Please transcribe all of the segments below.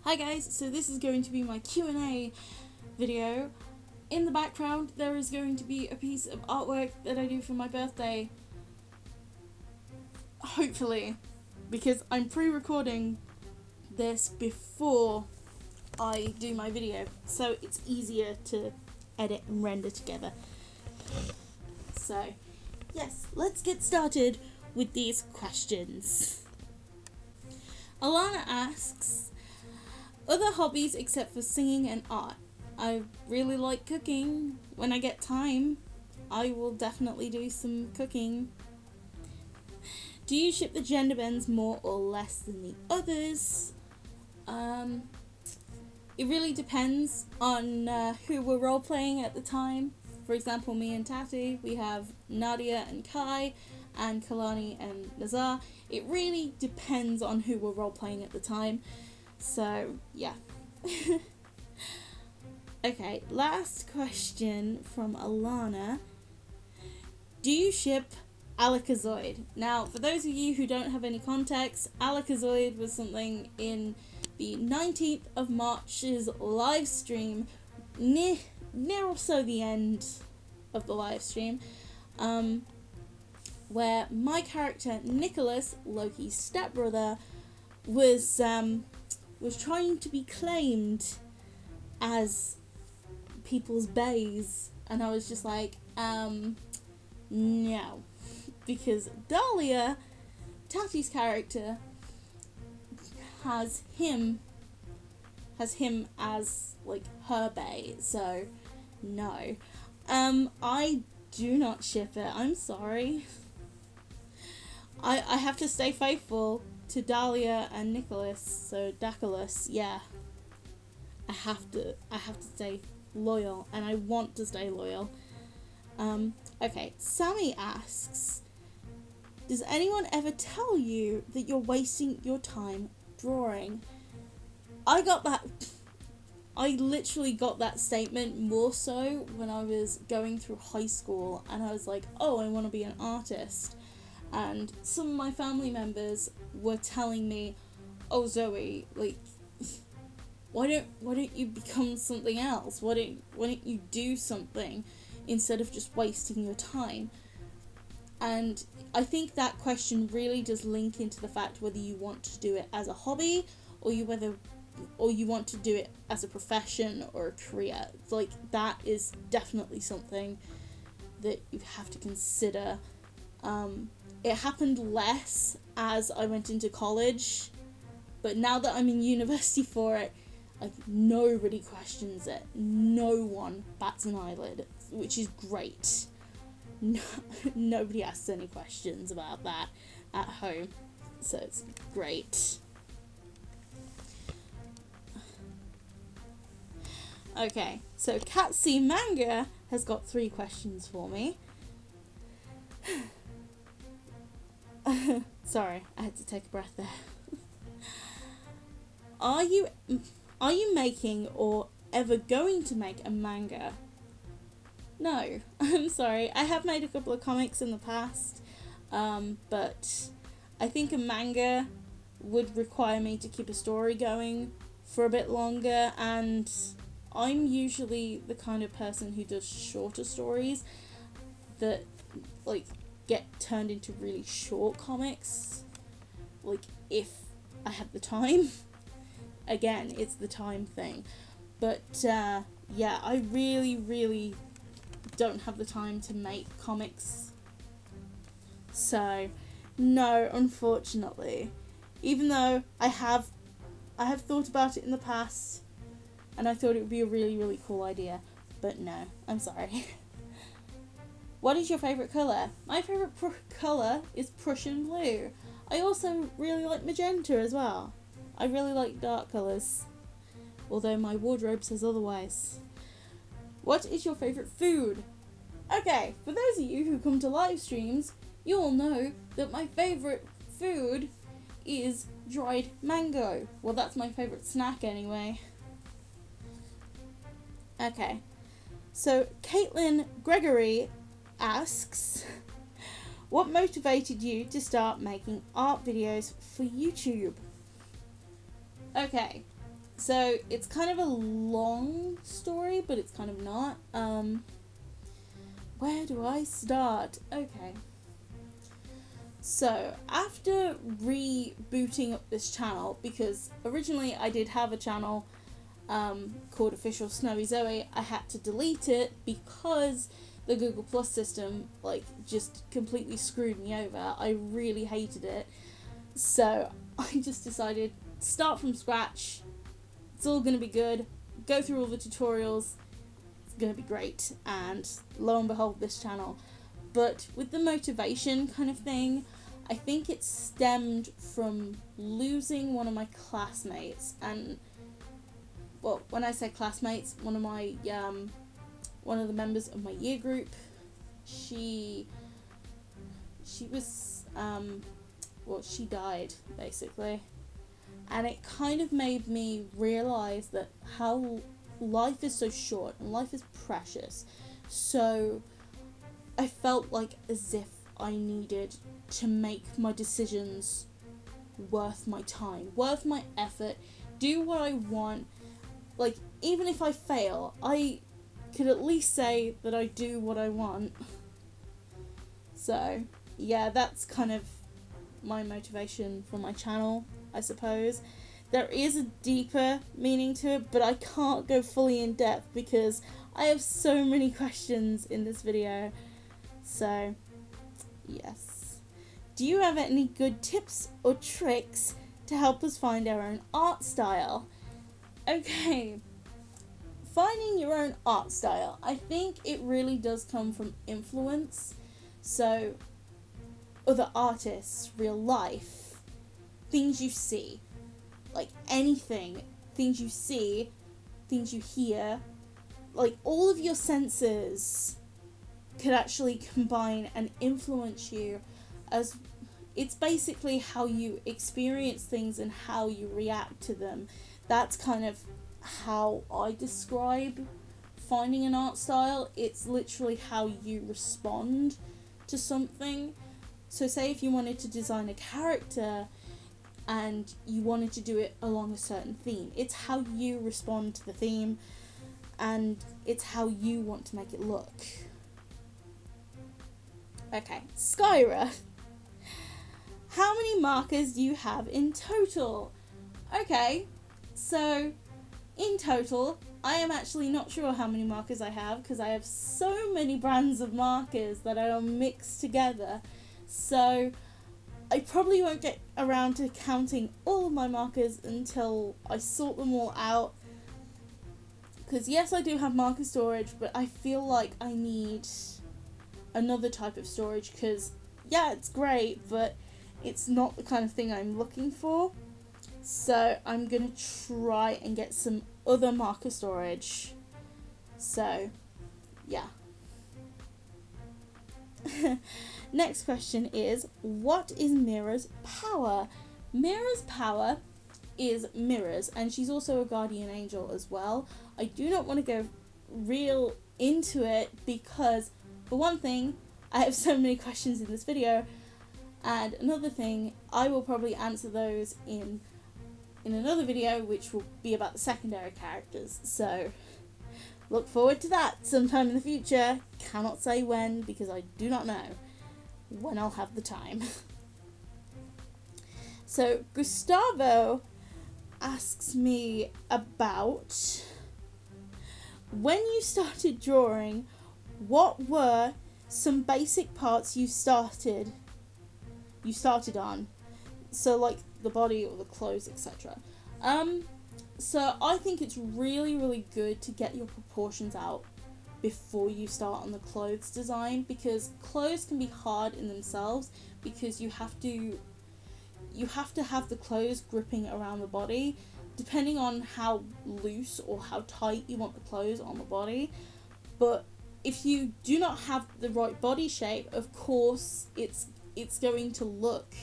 Hi guys, so this is going to be my Q&A video. In the background there is going to be a piece of artwork that I do for my birthday. Hopefully, because I'm pre-recording this before I do my video, so it's easier to edit and render together. So, yes, let's get started with these questions. Alana asks, other hobbies except for singing and art. I really like cooking. When I get time, I will definitely do some cooking. Do you ship the gender bends more or less than the others? It really depends on who we're role playing at the time. For example, me and Tati, we have Nadia and Kai, and Kalani and Nazar. It really depends on who we're role playing at the time. So, yeah. Okay, last question from Alana. Do you ship Alakazoid? Now, for those of you who don't have any context, Alakazoid was something in the 19th of March's live stream, near also the end of the live stream, where my character Nicholas, Loki's stepbrother, was trying to be claimed as people's bays, and I was just like, no, because Dahlia, Tati's character, has him as like her bae, so no. I do not ship it. I'm sorry. I have to stay faithful to Dahlia and Nicholas, so Daculus, yeah. I have to stay loyal, and I want to stay loyal. Okay, Sammy asks, does anyone ever tell you that you're wasting your time drawing? I literally got that statement more so when I was going through high school, and I was like, oh, I want to be an artist. And some of my family members were telling me, oh, Zoe, like, why don't you become something else? Why don't you do something instead of just wasting your time? And I think that question really does link into the fact whether you want to do it as a hobby or you want to do it as a profession or a career. It's like, that is definitely something that you have to consider. It happened less as I went into college, but now that I'm in university for it, like, nobody questions it. No one bats an eyelid, which is great. No, nobody asks any questions about that at home, so it's great. Okay, so Katsi Manga has got 3 questions for me. Sorry, I had to take a breath there. Are you making or ever going to make a manga? No, I'm sorry. I have made a couple of comics in the past, but I think a manga would require me to keep a story going for a bit longer, and I'm usually the kind of person who does shorter stories that, like, get turned into really short comics, like, if I have the time. Again, it's the time thing. But, yeah, I really don't have the time to make comics. So, no, unfortunately. Even though I have thought about it in the past, and I thought it would be a really cool idea. But no, I'm sorry. What is your favourite colour? My favourite colour is Prussian blue. I also really like magenta as well. I really like dark colours, although my wardrobe says otherwise. What is your favourite food? Okay, for those of you who come to live streams, you'll know that my favourite food is dried mango. Well, that's my favourite snack anyway. Okay, so Caitlin Gregory asks, what motivated you to start making art videos for YouTube? Okay, So it's kind of a long story, but it's kind of not. Where do I start? Okay. So after rebooting up this channel, because originally I did have a channel called Official Snowy Zoe, I had to delete it because the Google Plus system just completely screwed me over. I really hated it. So I just decided, start from scratch. It's all going to be good. Go through all the tutorials. It's going to be great. And lo and behold, this channel. But with the motivation kind of thing, I think it stemmed from losing one of my classmates. And, well, when I say classmates, one of the members of my year group, she was, she died, basically. And it kind of made me realise that how life is so short and life is precious. So I felt like as if I needed to make my decisions worth my time, worth my effort, do what I want. Even if I fail, I could at least say that I do what I want. So, yeah, that's kind of my motivation for my channel, I suppose. There is a deeper meaning to it, but I can't go fully in depth because I have so many questions in this video. So, yes. Do you have any good tips or tricks to help us find our own art style? Okay. Finding your own art style. I think it really does come from influence. So, other artists, real life, things you see, anything, things you see, things you hear, all of your senses could actually combine and influence you, as it's basically how you experience things and how you react to them. That's kind of how I describe finding an art style. It's literally how you respond to something. So say if you wanted to design a character and you wanted to do it along a certain theme, it's how you respond to the theme and it's how you want to make it look. Okay, Skyra. How many markers do you have in total? Okay, so in total, I am actually not sure how many markers I have because I have so many brands of markers that are mixed together. So I probably won't get around to counting all of my markers until I sort them all out. Because yes, I do have marker storage, but I feel like I need another type of storage because, yeah, it's great, but it's not the kind of thing I'm looking for. So I'm going to try and get some other marker storage. So, yeah. Next question is, what is Mira's power? Mira's power is mirrors, and she's also a guardian angel as well. I do not want to go real into it because, for one thing, I have so many questions in this video, and another thing, I will probably answer those in another video, which will be about the secondary characters. So look forward to that sometime in the future. Cannot say when because I do not know when I'll have the time. So Gustavo asks me about, when you started drawing, what were some basic parts you started on? So the body or the clothes, etc. So I think it's really, really good to get your proportions out before you start on the clothes design, because clothes can be hard in themselves because you have to have the clothes gripping around the body depending on how loose or how tight you want the clothes on the body. But if you do not have the right body shape, of course it's going to look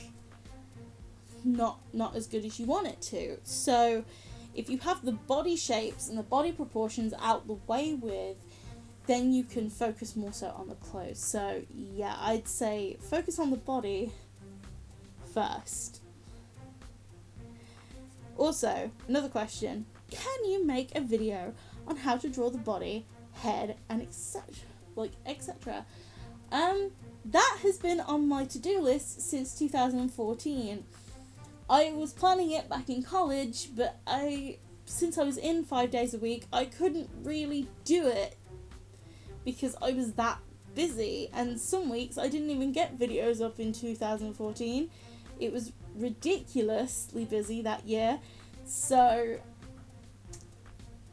not as good as you want it to. So if you have the body shapes and the body proportions out the way with, then you can focus more so on the clothes. So yeah, I'd say focus on the body first. Also, another question, can you make a video on how to draw the body, head, and etc. That has been on my to-do list since 2014. I was planning it back in college, but since I was in 5 days a week, I couldn't really do it because I was that busy, and some weeks I didn't even get videos up in 2014. It was ridiculously busy that year, so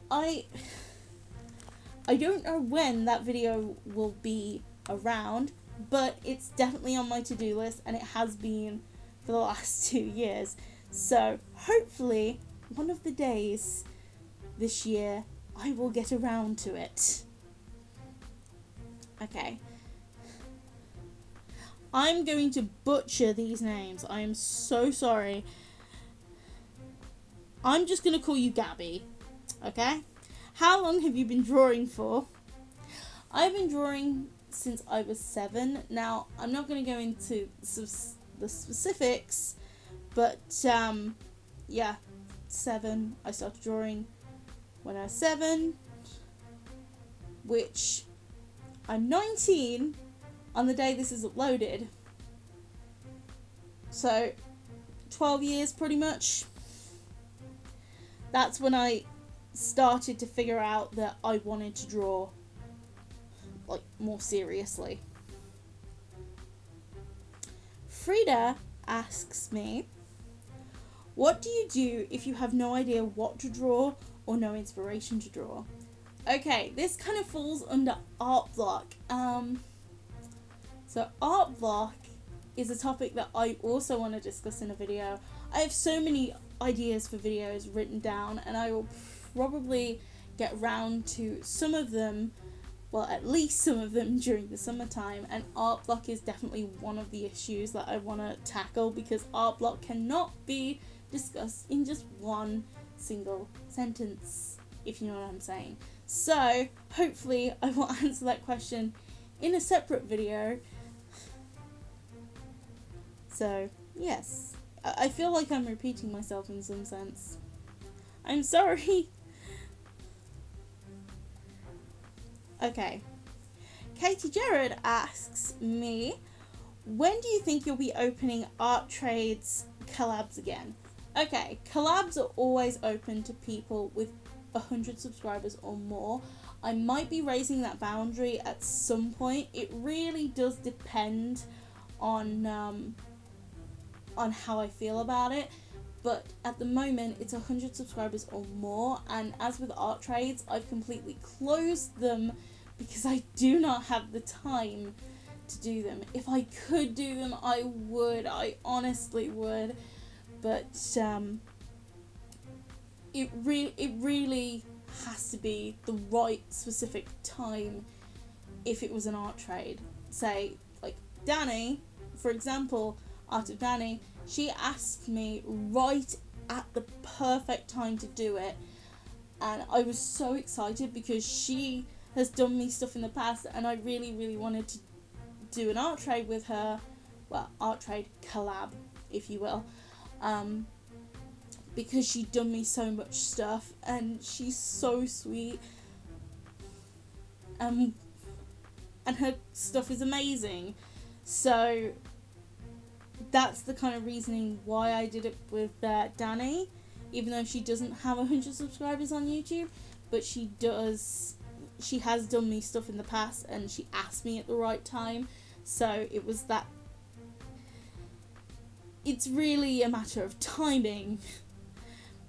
I don't know when that video will be around, but it's definitely on my to-do list, and it has been for the last 2 years. So hopefully one of the days this year I will get around to it. Okay. I'm going to butcher these names. I am so sorry. I'm just going to call you Gabby. Okay? How long have you been drawing for? I've been drawing since I was 7. Now, I'm not going to go into the specifics, but yeah, 7. I started drawing when I was 7, which I'm 19 on the day this is uploaded. So 12 years pretty much. That's when I started to figure out that I wanted to draw like more seriously. Frida asks me, what do you do if you have no idea what to draw or no inspiration to draw? Okay, this kind of falls under art block. So art block is a topic that I also want to discuss in a video. I have so many ideas for videos written down, and I will probably get round to some of them, well, at least some of them during the summertime, and art block is definitely one of the issues that I want to tackle, because art block cannot be discussed in just one single sentence, if you know what I'm saying. So hopefully I will answer that question in a separate video. So yes, I feel like I'm repeating myself in some sense. I'm sorry. Okay. Katie Jared asks me, when do you think you'll be opening art trades collabs again? Okay, collabs are always open to people with 100 subscribers or more. I might be raising that boundary at some point. It really does depend on how I feel about it, but at the moment it's 100 subscribers or more, and as with art trades, I've completely closed them because I do not have the time to do them. If I could do them, I would. I honestly would, but it really has to be the right specific time if it was an art trade. Say, like Danny, for example, Art of Danny, she asked me right at the perfect time to do it, and I was so excited because she has done me stuff in the past, and I really wanted to do an art trade with her. Well, art trade collab, if you will, because she'd done me so much stuff, and she's so sweet, and her stuff is amazing. So that's the kind of reasoning why I did it with Danny, even though she doesn't have 100 subscribers on YouTube, but she has done me stuff in the past, and she asked me at the right time. So it was that, it's really a matter of timing,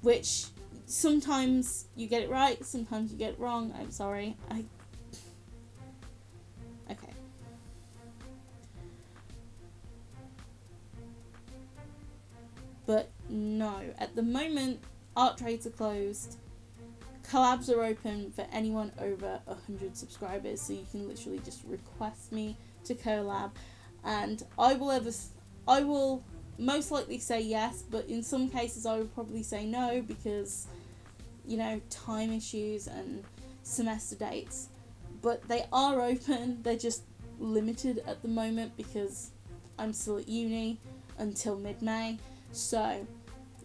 which sometimes you get it right, sometimes you get it wrong. I'm sorry. Okay. But no, at the moment, art trades are closed. Collabs are open for anyone over 100 subscribers, so you can literally just request me to collab, and I will most likely say yes, but in some cases I would probably say no because, you know, time issues and semester dates. But they are open, they're just limited at the moment because I'm still at uni until mid-May. So,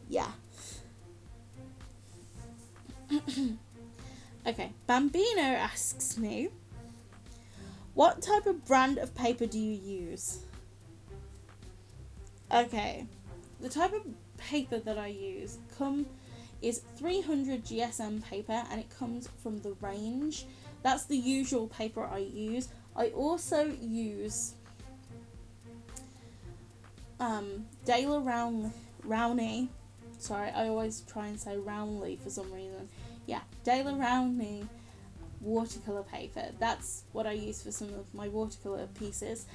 yeah. Okay, Bambino asks me, what type of brand of paper do you use? Okay, the type of paper that I use is 300 GSM paper, and it comes from the range. That's the usual paper I use. I also use Rowney. Sorry, I always try and say Rownley for some reason. Yeah, Daler Rowney watercolor paper. That's what I use for some of my watercolor pieces.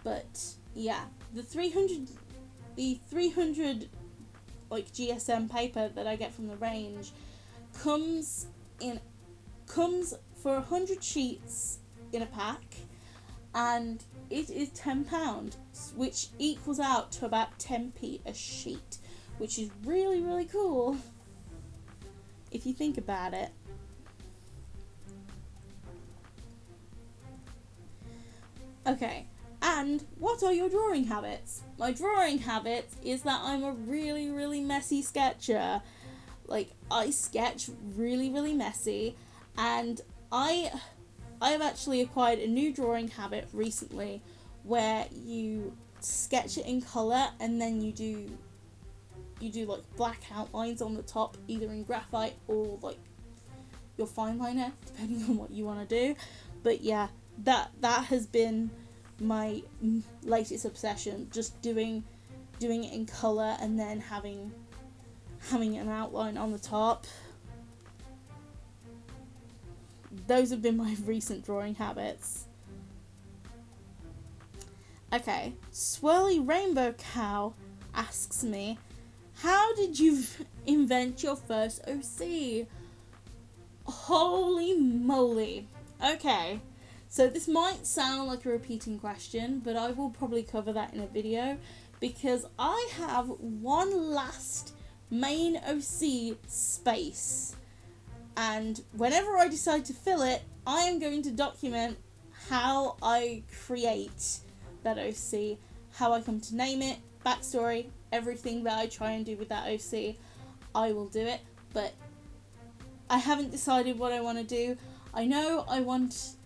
But yeah, the 300 like GSM paper that I get from the range comes for 100 sheets in a pack, and it is £10, which equals out to about 10p a sheet, which is really, really cool if you think about it. Okay, and what are your drawing habits? My drawing habit is that I'm a really, really messy sketcher. Like, I sketch really, really messy, and I have actually acquired a new drawing habit recently where you sketch it in colour, and then you do like black outlines on the top, either in graphite or like your fine liner, depending on what you want to do. But yeah, that has been my latest obsession, just doing it in colour and then having an outline on the top. Those have been my recent drawing habits. Okay, Swirly Rainbow Cow asks me, how did you invent your first OC? Holy moly. Okay, so this might sound like a repeating question, but I will probably cover that in a video, because I have one last main OC space, and whenever I decide to fill it, I am going to document how I create that OC, how I come to name it, backstory, everything that I try and do with that OC. I will do it, but I haven't decided what I want to do. I know I want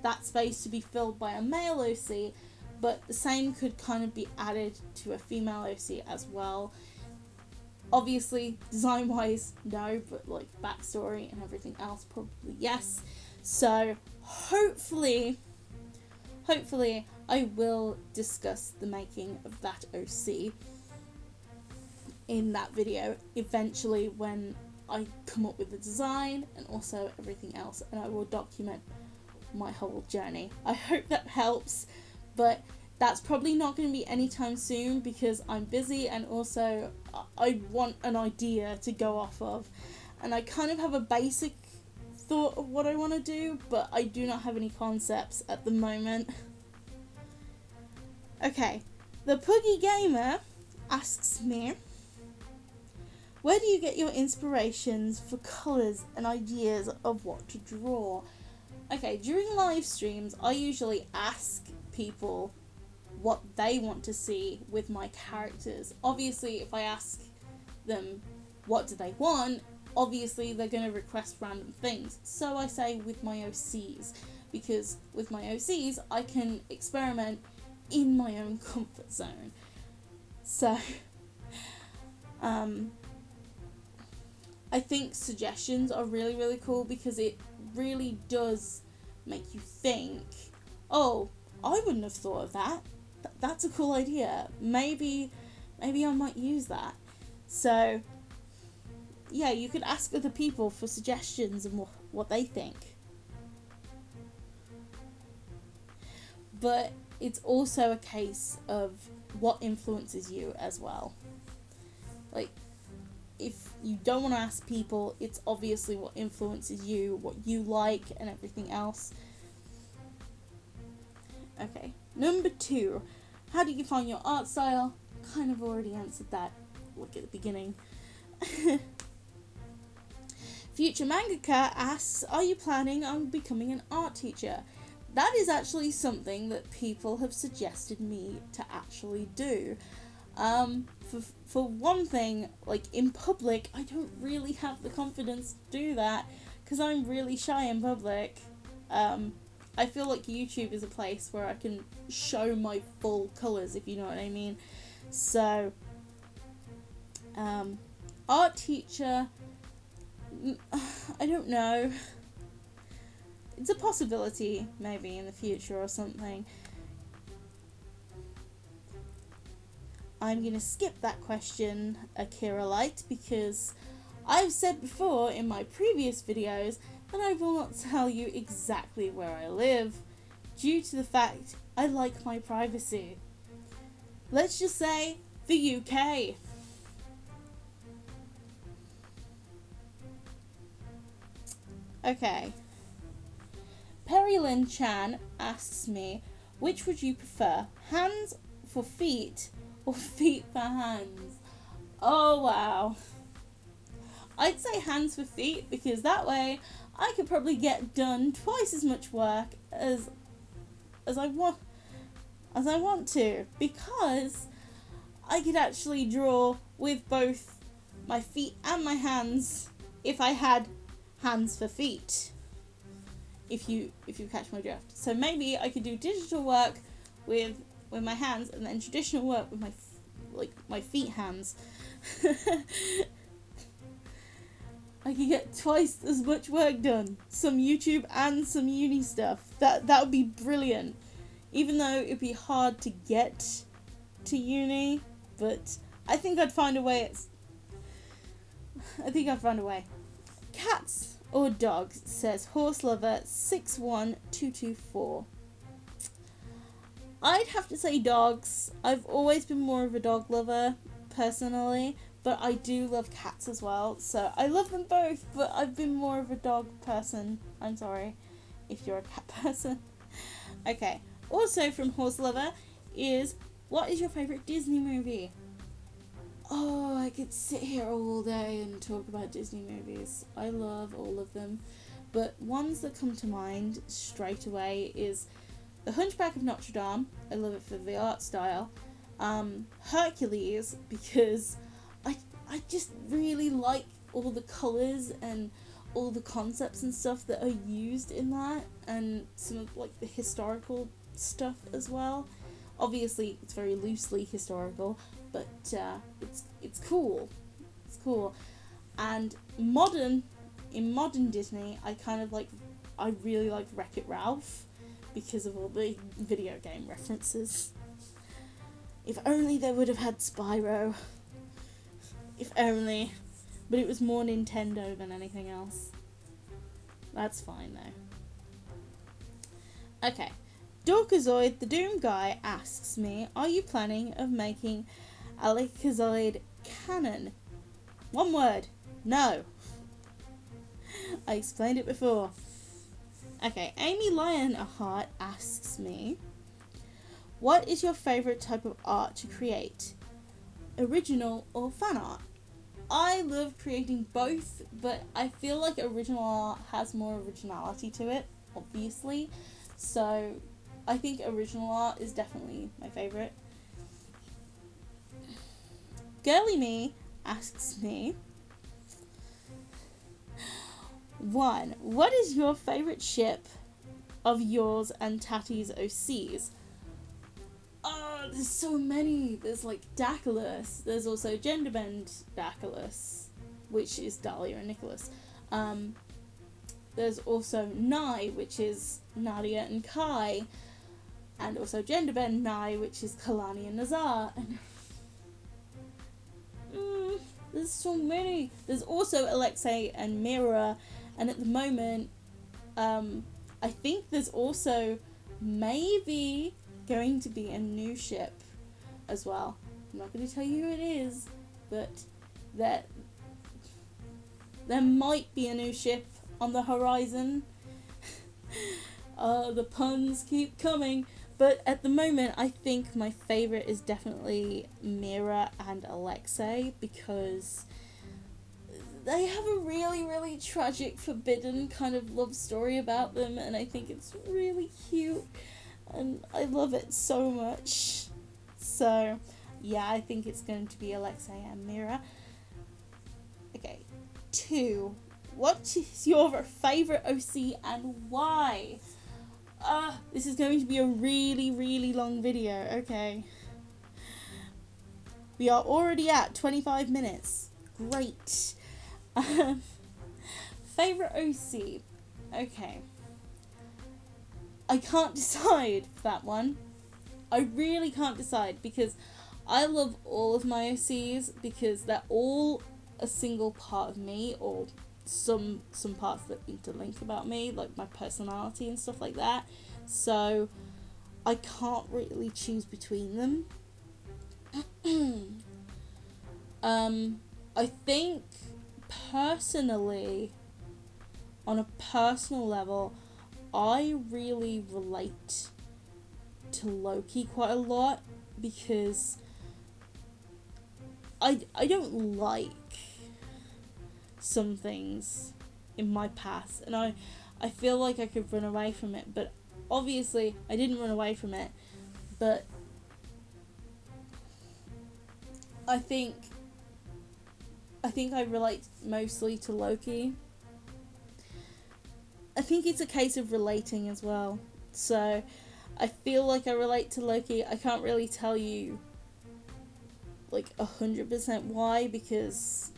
that space to be filled by a male OC, but the same could kind of be added to a female OC as well. Obviously, design-wise, no, but like backstory and everything else, probably yes. So hopefully I will discuss the making of that OC in that video eventually, when I come up with the design and also everything else, and I will document my whole journey. I hope that helps, but that's probably not going to be anytime soon because I'm busy, and also I want an idea to go off of, and I kind of have a basic thought of what I want to do, but I do not have any concepts at the moment. Okay, the Puggy Gamer asks me, where do you get your inspirations for colours and ideas of what to draw? Okay, during live streams, I usually ask people what they want to see with my characters. Obviously, if I ask them what do they want, obviously they're going to request random things. So I say with my OCs, because with my OCs, I can experiment in my own comfort zone. So, I think suggestions are really, really cool, because it really does make you think, oh, I wouldn't have thought of that. That's a cool idea. Maybe I might use that. So, yeah, you could ask other people for suggestions and what they think. But it's also a case of what influences you as well. Like, if you don't want to ask people, it's obviously what influences you, what you like, and everything else. Okay, number 2. How do you find your art style? Kind of already answered that, like at the beginning. Future Mangaka asks, are you planning on becoming an art teacher? That is actually something that people have suggested me to actually do. For one thing, like in public, I don't really have the confidence to do that because I'm really shy in public. I feel like YouTube is a place where I can show my full colours, if you know what I mean. So, art teacher, I don't know. It's a possibility, maybe in the future or something. I'm going to skip that question, Akira Light, because I've said before in my previous videos that I will not tell you exactly where I live, due to the fact I like my privacy. Let's just say the UK. Okay. Perry Lynn Chan asks me, which would you prefer, hands for feet or feet for hands? Oh wow. I'd say hands for feet because that way I could probably get done twice as much work as I want to, because I could actually draw with both my feet and my hands if I had hands for feet. If you catch my drift. So maybe I could do digital work with my hands and then traditional work with my feet hands. I could get twice as much work done. Some YouTube and some uni stuff. That would be brilliant. Even though it'd be hard to get to uni, but I think I'd find a way. Cats or dogs, says Horse Lover 61224. I'd have to say dogs. I've always been more of a dog lover, personally, but I do love cats as well. So I love them both, but I've been more of a dog person. I'm sorry if you're a cat person. Okay. Also from Horse Lover is, what is your favourite Disney movie? Oh, I could sit here all day and talk about Disney movies. I love all of them. But ones that come to mind straight away is The Hunchback of Notre Dame. I love it for the art style. Hercules, because I just really like all the colours and all the concepts and stuff that are used in that, and some of like the historical stuff as well. Obviously, it's very loosely historical, but it's cool. It's cool. And in modern Disney, I really like Wreck-It Ralph because of all the video game references. If only they would have had Spyro. If only. But it was more Nintendo than anything else. That's fine though. Okay. Dorkazoid, the Doom Guy, asks me, are you planning of making Alakazoid canon? One word. No. I explained it before. Okay, Amy Lionheart asks me, what is your favourite type of art to create? Original or fan art? I love creating both, but I feel like original art has more originality to it, obviously. So I think original art is definitely my favourite. Girly Me asks me, 1. What is your favourite ship of yours and Tatty's OCs? Oh, there's so many. There's like Dacalus. There's also Genderbend Dacalus, which is Dahlia and Nicholas. There's also Nye, which is Nadia and Kai. And also Genderbend Nye, which is Kalani and Nazar. And there's so many. There's also Alexei and Mira. And at the moment, I think there's also maybe going to be a new ship as well. I'm not going to tell you who it is, but there might be a new ship on the horizon. The puns keep coming. But at the moment, I think my favourite is definitely Mira and Alexei, because they have a really, really tragic, forbidden kind of love story about them, and I think it's really cute, and I love it so much. So, Yeah, I think it's going to be Alexei and Mira. Okay. 2. What is your favourite OC and why? This is going to be a really, really long video. Okay. We are already at 25 minutes. Great. Favourite OC. Okay. I can't decide for that one. I really can't decide because I love all of my OCs because they're all a single part of me, or some parts that interlink about me, like my personality and stuff like that. So I can't really choose between them. I think personally, on a personal level, I really relate to Loki quite a lot because I don't like some things in my past, and I feel like I could run away from it, but obviously I didn't run away from it, but I think I relate mostly to Loki. I think it's a case of relating as well. So I feel like I relate to Loki. I can't really tell you like 100% why, because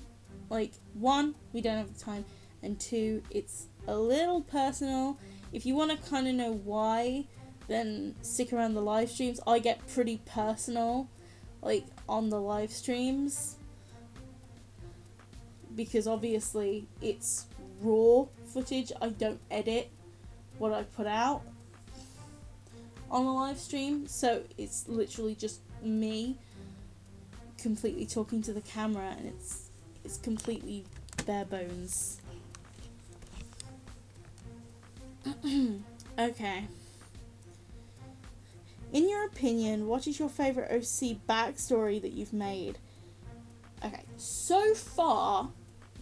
like 1, we don't have the time, and 2, it's a little personal. If you want to kind of know why, then stick around the live streams. I get pretty personal like on the live streams because obviously it's raw footage. I don't edit what I put out on a live stream, so it's literally just me completely talking to the camera, and it's completely bare bones. Okay. In your opinion, what is your favourite OC backstory that you've made? Okay, so far,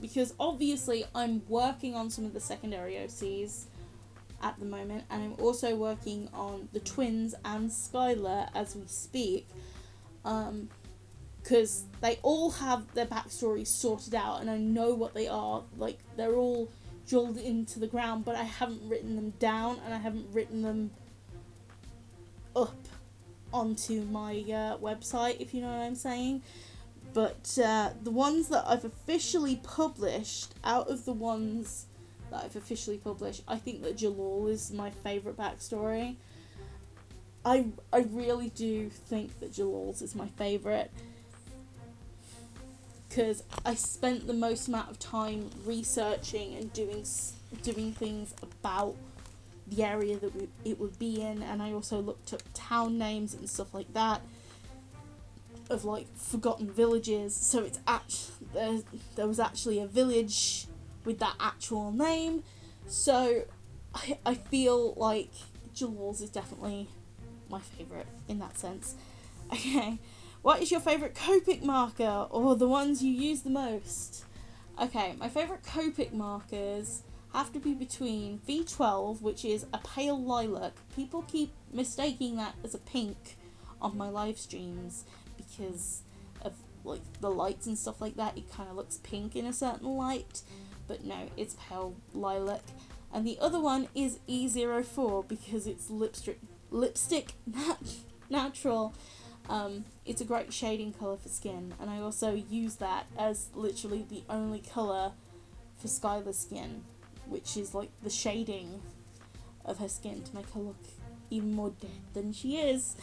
because obviously I'm working on some of the secondary OCs at the moment, and I'm also working on the twins and Skylar as we speak, because they all have their backstories sorted out, and I know what they are. Like, they're all drilled into the ground, but I haven't written them down, and I haven't written them up onto my website, if you know what I'm saying. But the ones that I've officially published, out of the ones that I've officially published, I think that Jalal is my favourite backstory. I really do think that Jalal's is my favourite, because I spent the most amount of time researching and doing things about the area that it would be in, and I also looked up town names and stuff like that, of like forgotten villages. So it's there was actually a village with that actual name, so I feel like Jalal's is definitely my favourite in that sense. Okay, what is your favourite Copic marker, or the ones you use the most? Okay, my favourite Copic markers have to be between V12, which is a pale lilac. People keep mistaking that as a pink on my live streams because of like the lights and stuff like that. It kind of looks pink in a certain light, but no, it's pale lilac. And the other one is E04 because it's lipstick natural. It's a great shading colour for skin, and I also use that as literally the only colour for Skylar's skin, which is like the shading of her skin to make her look even more dead than she is.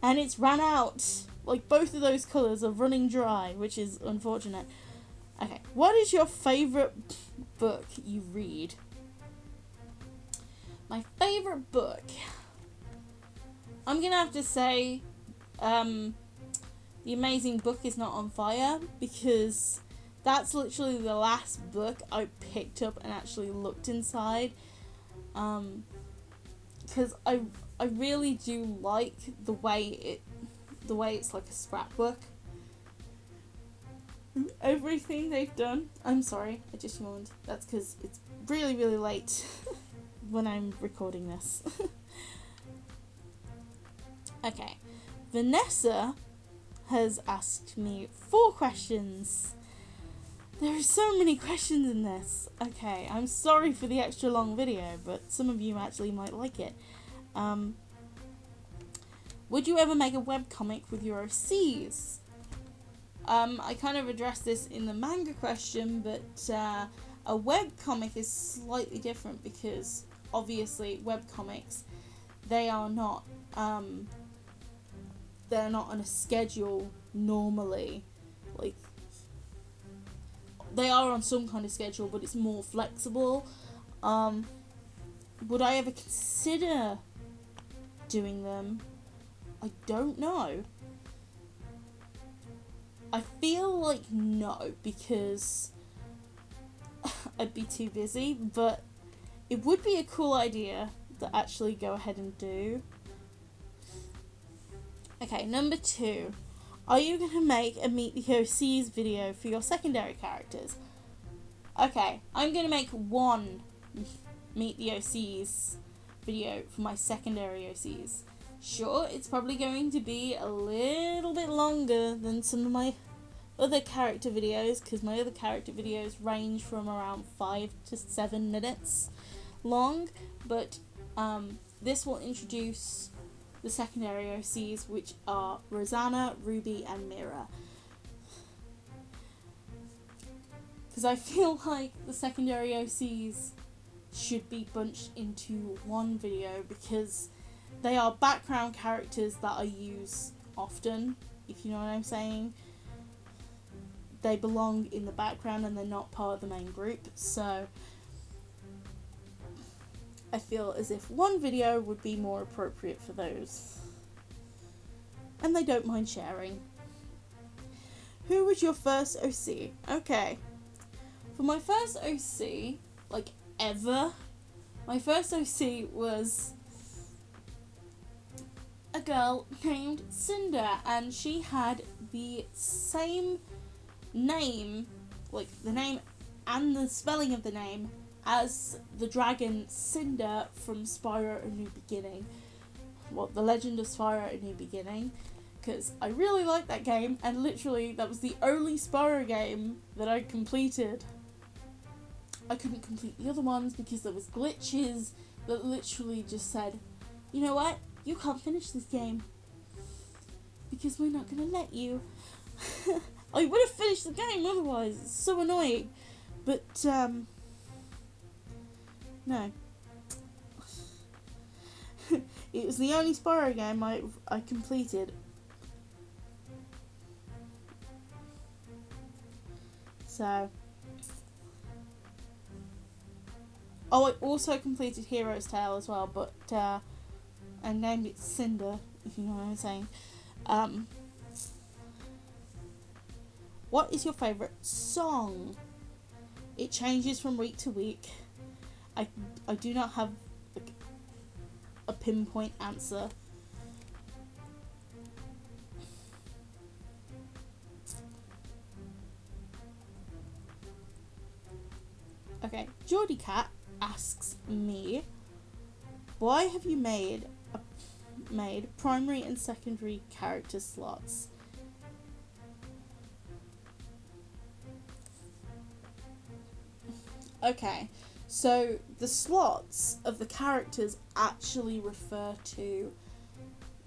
And it's ran out. Like, both of those colours are running dry, which is unfortunate. Okay, what is your favourite book you read? My favourite book, I'm gonna have to say The Amazing Book Is Not on Fire, because that's literally the last book I picked up and actually looked inside, because I really do like the way it's like a scrapbook. Everything they've done. I'm sorry, I just yawned. That's because it's really, really late when I'm recording this. Okay, Vanessa has asked me 4 questions. There are so many questions in this. Okay, I'm sorry for the extra long video, but some of you actually might like it. Would you ever make a webcomic with your OCs? I kind of addressed this in the manga question, but a webcomic is slightly different because obviously webcomics, they're not on a schedule normally. Like, they are on some kind of schedule, but it's more flexible. Would I ever consider doing them? I don't know. I feel like no, because I'd be too busy, but it would be a cool idea to actually go ahead and do. Okay, number 2. Are you going to make a Meet the OCs video for your secondary characters? Okay, I'm going to make one Meet the OCs video for my secondary OCs. Sure, it's probably going to be a little bit longer than some of my other character videos, because my other character videos range from around 5 to 7 minutes long, but this will introduce the secondary OCs, which are Rosanna, Ruby, and Mira. Because I feel like the secondary OCs should be bunched into one video, because they are background characters that I use often, if you know what I'm saying. They belong in the background and they're not part of the main group, so I feel as if one video would be more appropriate for those. And they don't mind sharing. Who was your first OC? Okay. For my first OC, like ever, my first OC was a girl named Cinder, and she had the same name, like the name and the spelling of the name, as the dragon Cinder from Spyro: A New Beginning. Well, The Legend of Spyro: A New Beginning, because I really liked that game, and literally that was the only Spyro game that I completed. I couldn't complete the other ones because there was glitches that literally just said, you know what, you can't finish this game because we're not going to let you. I would have finished the game otherwise. It's so annoying. But, no. It was the only Spyro game I completed. So. Oh, I also completed Hero's Tale as well, but, I named it Cinder, if you know what I'm saying. What is your favourite song? It changes from week to week. I do not have like a pinpoint answer. Okay, Geordie Cat asks me, why have you made primary and secondary character slots? Okay, so the slots of the characters actually refer to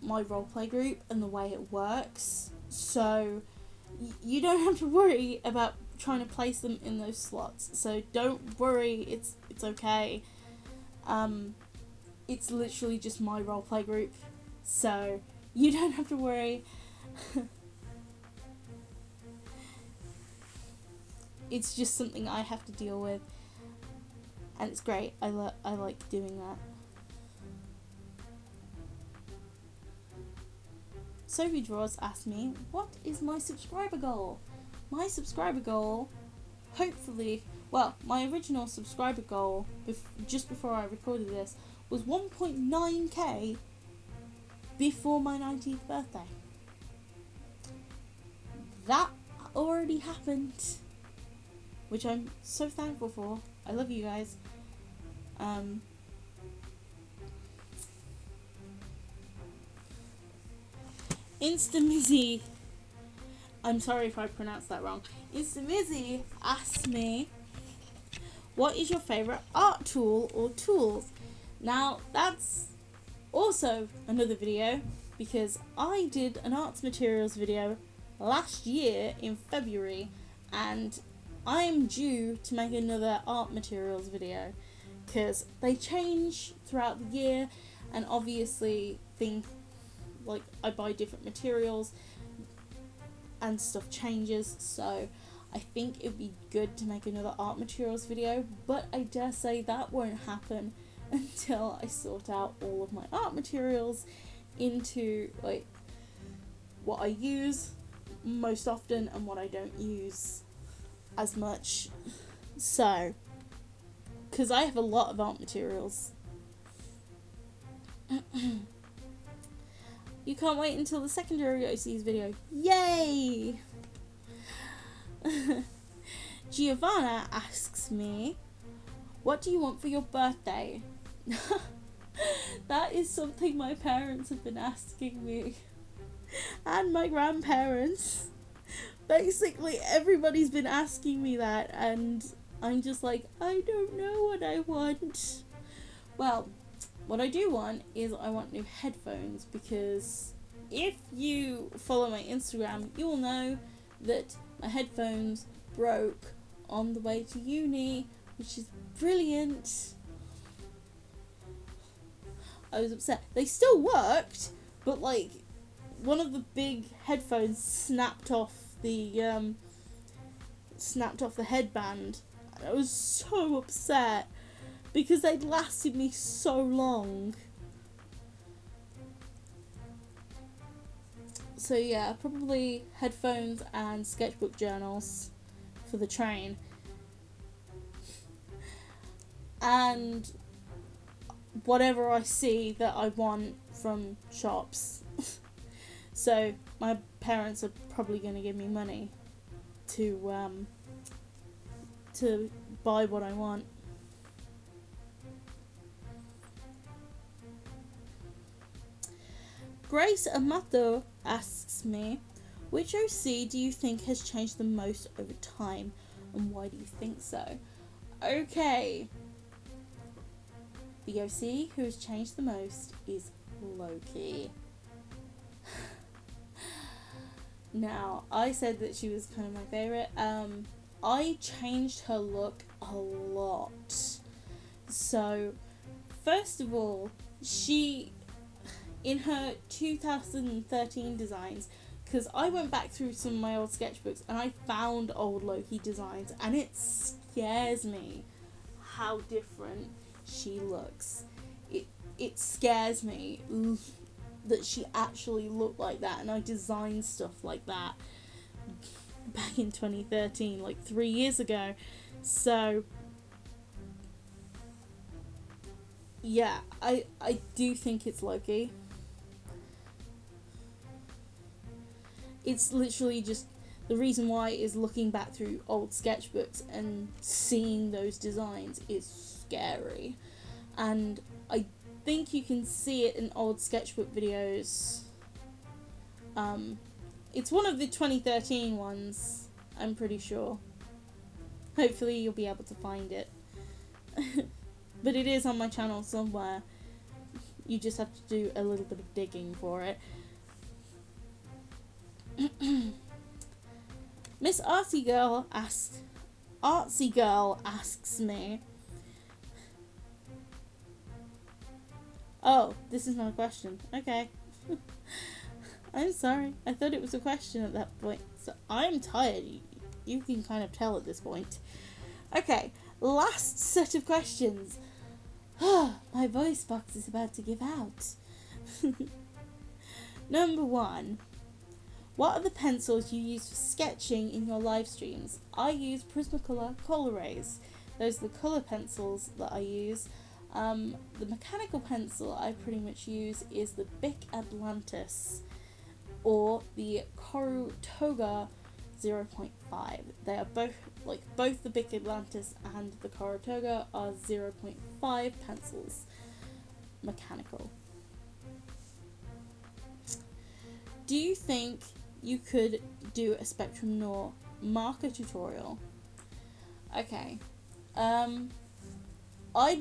my roleplay group and the way it works. So you don't have to worry about trying to place them in those slots. So don't worry, it's okay. It's literally just my roleplay group. So you don't have to worry. It's just something I have to deal with. And it's great. I like doing that. Sophie Draws asked me, what is my subscriber goal? My subscriber goal, hopefully, well, my original subscriber goal, just before I recorded this, was 1.9k before my 19th birthday. That already happened, which I'm so thankful for. I love you guys. Instamizzy, I'm sorry if I pronounced that wrong. Instamizzy asked me, what is your favourite art tool or tools? Now, that's also another video, because I did an arts materials video last year in February, and I'm due to make another art materials video, because they change throughout the year, and obviously I buy different materials and stuff changes, so I think it'd be good to make another art materials video, but I dare say that won't happen until I sort out all of my art materials into like what I use most often and what I don't use as much. So, because I have a lot of art materials. You can't wait until the secondary OC's video. Yay! Giovanna asks me, what do you want for your birthday? That is something my parents have been asking me. And my grandparents. Basically, everybody's been asking me that, and I'm just like, I don't know what I want. Well, what I do want is I want new headphones, because if you follow my Instagram, you will know that my headphones broke on the way to uni, which is brilliant. I was upset. They still worked, but like one of the big headphones snapped off the headband. I was so upset because they'd lasted me so long. So yeah, probably headphones and sketchbook journals for the train. And whatever I see that I want from shops. So my parents are probably going to give me money to buy what I want. Grace Amato asks me, which OC do you think has changed the most over time, and why do you think so? Okay. The OC who has changed the most is Loki. Now, I said that she was kind of my favourite. I changed her look a lot. So, first of all, she, in her 2013 designs, because I went back through some of my old sketchbooks and I found old Loki designs, and it scares me how different she looks. It scares me that she actually looked like that, and I designed stuff like that back in 2013, like 3 years ago. So yeah, I do think it's Loki. It's literally just, the reason why is looking back through old sketchbooks and seeing those designs is scary. And I think you can see it in old sketchbook videos. It's one of the 2013 ones, I'm pretty sure. Hopefully you'll be able to find it. But it is on my channel somewhere. You just have to do a little bit of digging for it. Miss Artsy Girl asks me, oh, this is not a question. Okay. I'm sorry. I thought it was a question at that point. So I'm tired. You can kind of tell at this point. Okay, last set of questions. My voice box is about to give out. Number 1. What are the pencils you use for sketching in your live streams? I use Prismacolor Colorways. Those are the colour pencils that I use. The mechanical pencil I pretty much use is the Bic Atlantis or the Corutoga 0.5. They are both the Bic Atlantis and the Corutoga are 0.5 pencils, mechanical. do you think you could do a Spectrum Noir marker tutorial? Okay. I'd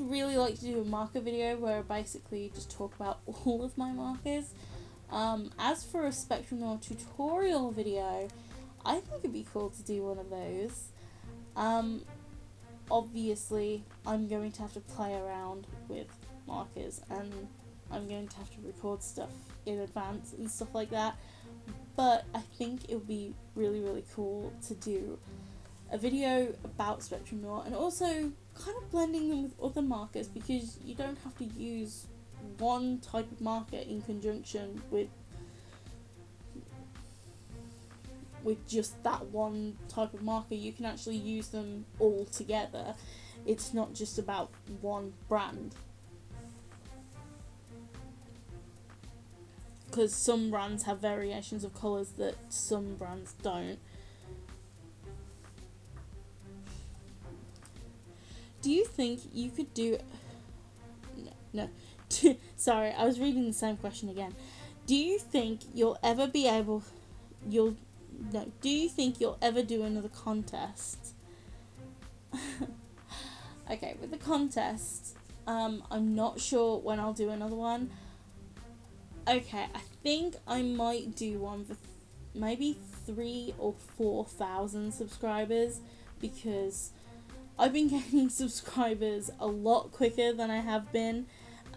really like to do a marker video where I basically just talk about all of my markers. As for a Spectrum Noir tutorial video, I think it'd be cool to do one of those. Obviously, I'm going to have to play around with markers, and I'm going to have to record stuff in advance and stuff like that. But I think it would be really, really cool to do a video about Spectrum Noir, and also kind of blending them with other markers, because you don't have to use one type of marker in conjunction with just that one type of marker. You can actually use them all together. It's not just about one brand, because some brands have variations of colours that some brands don't. Do you think you could do... No. Sorry, I was reading the same question again. Do you think you'll ever be able... Do you think you'll ever do another contest? Okay, with the contest, I'm not sure when I'll do another one. Okay, I think I might do one for maybe 3,000 or 4,000 subscribers, because I've been getting subscribers a lot quicker than I have been,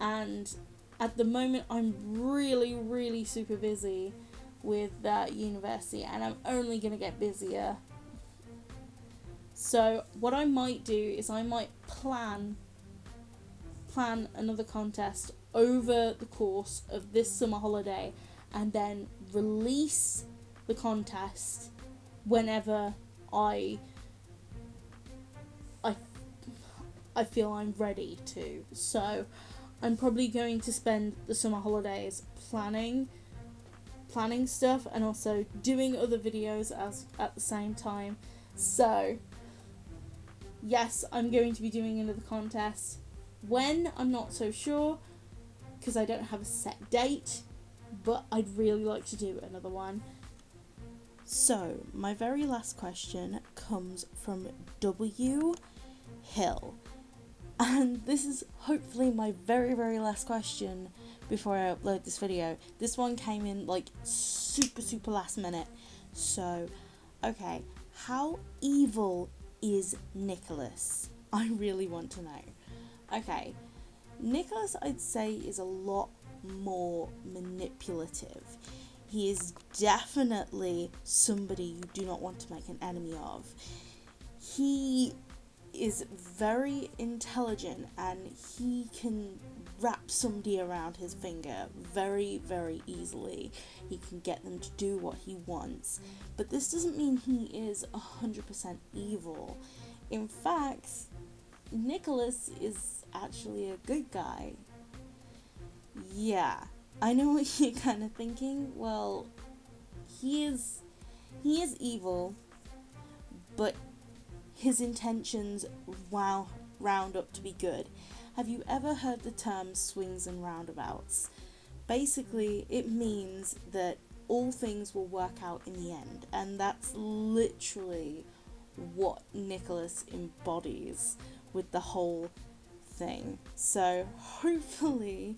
and at the moment I'm really, really super busy with university, and I'm only going to get busier. So what I might do is I might plan another contest over the course of this summer holiday, and then release the contest whenever I feel I'm ready to. So I'm probably going to spend the summer holidays planning stuff, and also doing other videos at the same time. So yes, I'm going to be doing another contest. When, I'm not so sure, because I don't have a set date, but I'd really like to do another one. So my very last question comes from W. Hill, and this is hopefully my very, very last question before I upload this video. This one came in like super last minute. So, okay, how evil is Nicholas? I really want to know. Okay, Nicholas, I'd say, is a lot more manipulative. He is definitely somebody you do not want to make an enemy of. He is very intelligent, and he can wrap somebody around his finger very, very easily. He can get them to do what he wants. But this doesn't mean he is 100% evil. In fact, Nicholas is actually a good guy. Yeah, I know what you're kind of thinking. Well, he is evil, but his intentions round up to be good. Have you ever heard the term swings and roundabouts? Basically, it means that all things will work out in the end, and that's literally what Nicholas embodies with the whole thing. So hopefully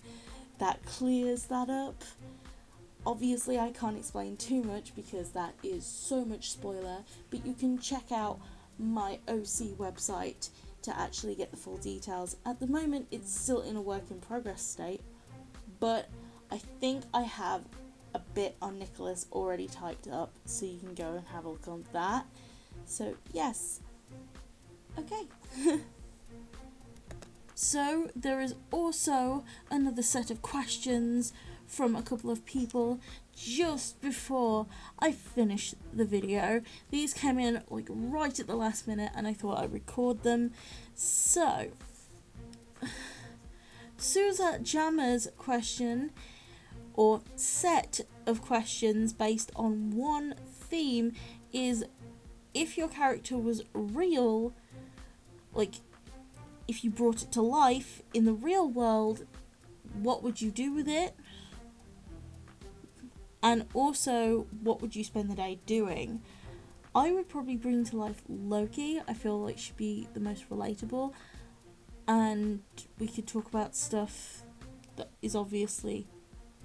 that clears that up. Obviously I can't explain too much because that is so much spoiler, but you can check out my OC website to actually get the full details. At the moment it's still in a work in progress state, but I think I have a bit on Nicholas already typed up, so you can go and have a look on that. So yes, okay. So there is also another set of questions from a couple of people just before I finished the video. These came in like right at the last minute, and I thought I'd record them. So Suza Jammer's question, or set of questions based on one theme, is if your character was real, like if you brought it to life in the real world, what would you do with it? And also, what would you spend the day doing? I would probably bring to life Loki. I feel like she'd be the most relatable. And we could talk about stuff that is obviously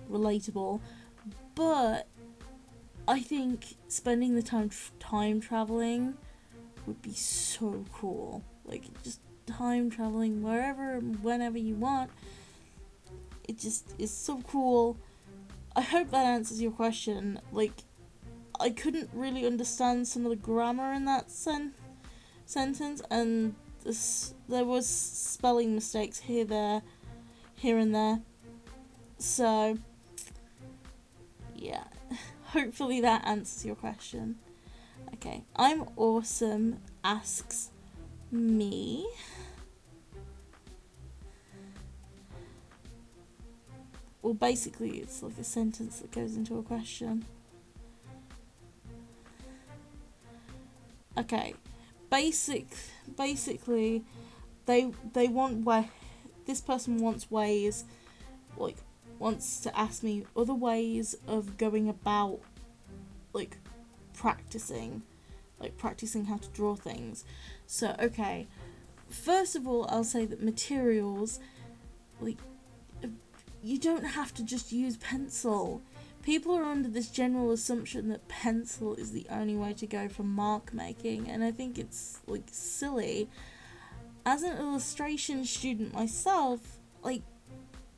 relatable. But I think spending the time traveling would be so cool. Like, just time traveling wherever and whenever you want. It just is so cool. I hope that answers your question. Like, I couldn't really understand some of the grammar in that sentence, and there was spelling mistakes here and there. So, yeah. Hopefully that answers your question. Okay, I'm awesome asks me. Well, basically, it's like a sentence that goes into a question. Okay, basically, they want this person wants ways, like, wants to ask me other ways of going about, like, practicing how to draw things. So, okay, first of all, I'll say that materials, like, you don't have to just use pencil. People are under this general assumption that pencil is the only way to go for mark making, and I think it's, like, silly. As an illustration student myself, like,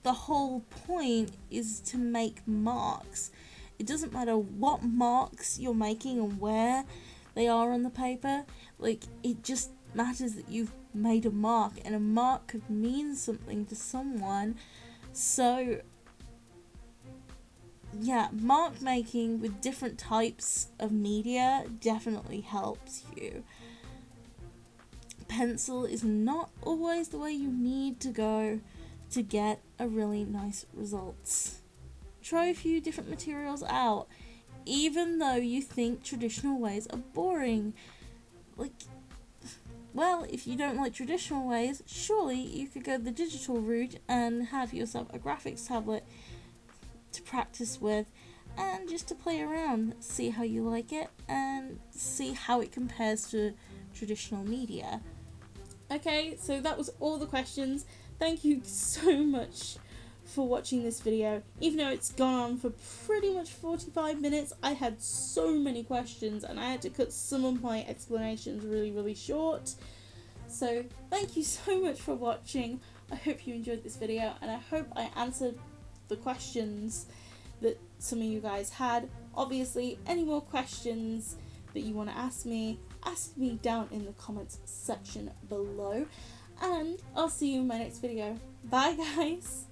the whole point is to make marks. It doesn't matter what marks you're making and where they are on the paper. Like, it just matters that you've made a mark, and a mark could mean something to someone. So, yeah, mark making with different types of media definitely helps you. Pencil is not always the way you need to go to get a really nice results. Try a few different materials out, even though you think traditional ways are boring. Like, well, if you don't like traditional ways, surely you could go the digital route and have yourself a graphics tablet to practice with and just to play around, see how you like it and see how it compares to traditional media. Okay, so that was all the questions. Thank you so much for watching this video. Even though it's gone on for pretty much 45 minutes, I had so many questions and I had to cut some of my explanations really short. So thank you so much for watching. I hope you enjoyed this video and I hope I answered the questions that some of you guys had. Obviously, any more questions that you want to ask me down in the comments section below. And I'll see you in my next video. Bye guys!